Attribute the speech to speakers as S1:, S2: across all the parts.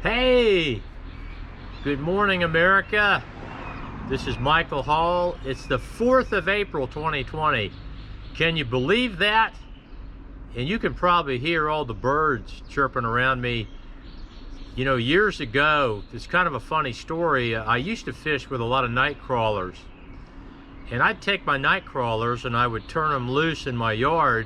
S1: Hey, good morning, America. This is Michael Hall. It's the 4th of April, 2020. Can you believe that? And you can probably hear all the birds chirping around me. You know, years ago, it's kind of a funny story. I used to fish with a lot of night crawlers. And I'd take my night crawlers and I would turn them loose in my yard.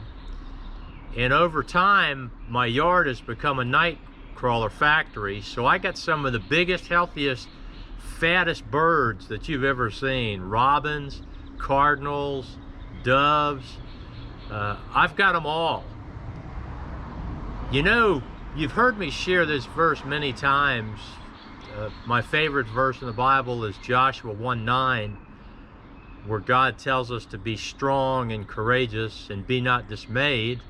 S1: And over time, my yard has become a night crawler factory. So I got some of the biggest, healthiest, fattest birds that you've ever seen. Robins, cardinals, doves. I've got them all. You know, you've heard me share this verse many times. My favorite verse in the Bible is Joshua 1:9, where God tells us to be strong and courageous and be not dismayed,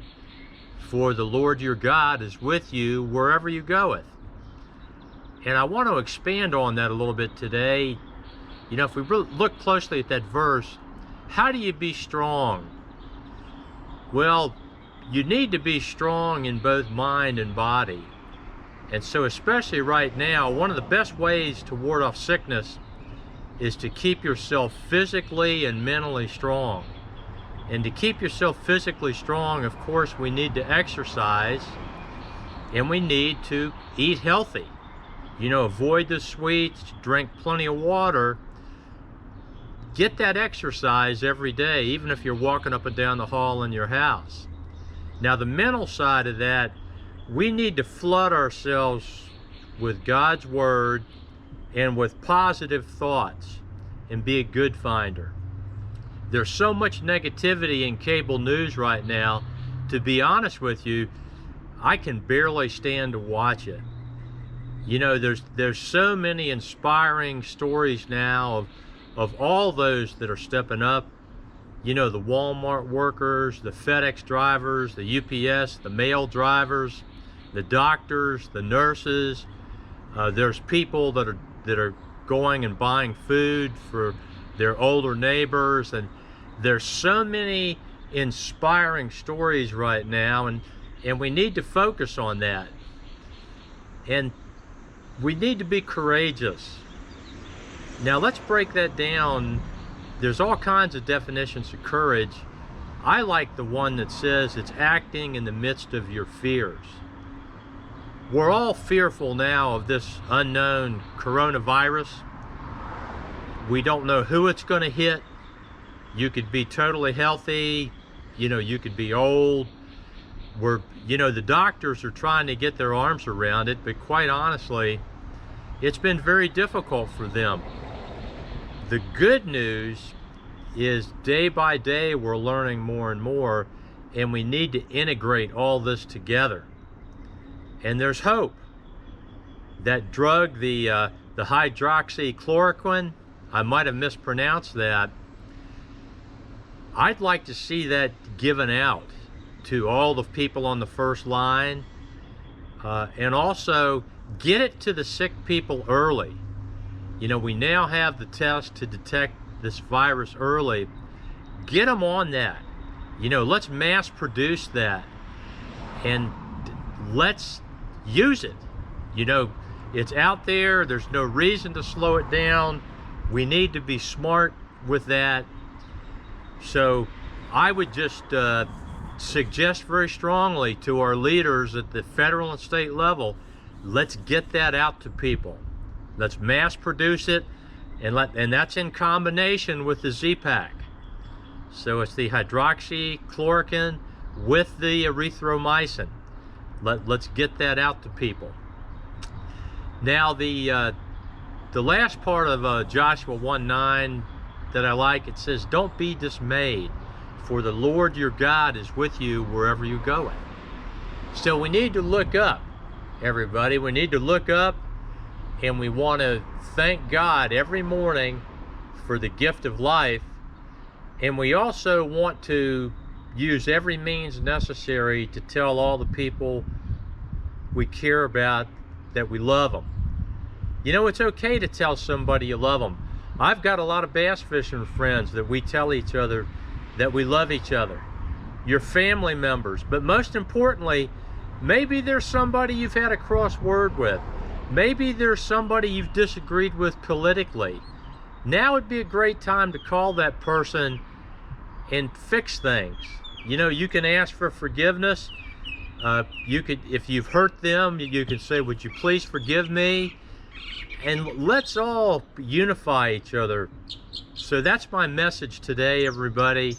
S1: for the Lord your God is with you wherever you goeth. And I want to expand on that a little bit today. You know, if we look closely at that verse, how do you be strong? Well, you need to be strong in both mind and body. And so especially right now, one of the best ways to ward off sickness is to keep yourself physically and mentally strong. And to keep yourself physically strong, of course, we need to exercise and we need to eat healthy. You know, avoid the sweets, drink plenty of water. Get that exercise every day, even if you're walking up and down the hall in your house. Now, the mental side of that, we need to flood ourselves with God's Word and with positive thoughts and be a good finder. There's so much negativity in cable news right now. To be honest with you, I can barely stand to watch it. You know, there's so many inspiring stories now of all those that are stepping up. You know, the Walmart workers, the FedEx drivers, the UPS, the mail drivers, the doctors, the nurses. There's people that are going and buying food for their older neighbors, and there's so many inspiring stories right now, and we need to focus on that. And we need to be courageous. Now let's break that down. There's all kinds of definitions of courage. I like the one that says it's acting in the midst of your fears. We're all fearful now of this unknown coronavirus. We don't know who it's going to hit. You could be totally healthy. You know, you could be old. The doctors are trying to get their arms around it, but quite honestly, it's been very difficult for them. The good news is day by day we're learning more and more, and we need to integrate all this together. And there's hope. That drug, the hydroxychloroquine, I might have mispronounced that. I'd like to see that given out to all the people on the first line, and also get it to the sick people early. You know, we now have the test to detect this virus early. Get them on that. You know, let's mass produce that and let's use it. You know, it's out there. There's no reason to slow it down. We need to be smart with that. So I would just suggest very strongly to our leaders at the federal and state level, let's get that out to people. Let's mass produce it, and that's in combination with the Z-Pack. So it's the hydroxychloroquine with the erythromycin. Let's get that out to people. Now the last part of Joshua 1:9 that I like, it says, "Don't be dismayed, for the Lord your God is with you wherever you go." So we need to look up, everybody. We need to look up, and we want to thank God every morning for the gift of life. And we also want to use every means necessary to tell all the people we care about that we love them. You know, it's okay to tell somebody you love them. I've got a lot of bass fishing friends that we tell each other that we love each other. Your family members, but most importantly, maybe there's somebody you've had a cross word with. Maybe there's somebody you've disagreed with politically. Now would be a great time to call that person and fix things. You know, you can ask for forgiveness. You could, if you've hurt them, you can say, would you please forgive me? And let's all unify each other. So that's my message today, everybody.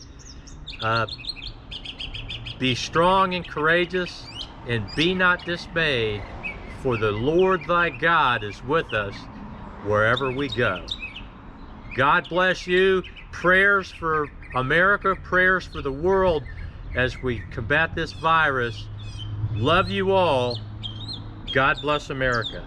S1: Be strong and courageous, and be not dismayed, for the Lord thy God is with us wherever we go. God bless you. Prayers for America, prayers for the world as we combat this virus. Love you all. God bless America.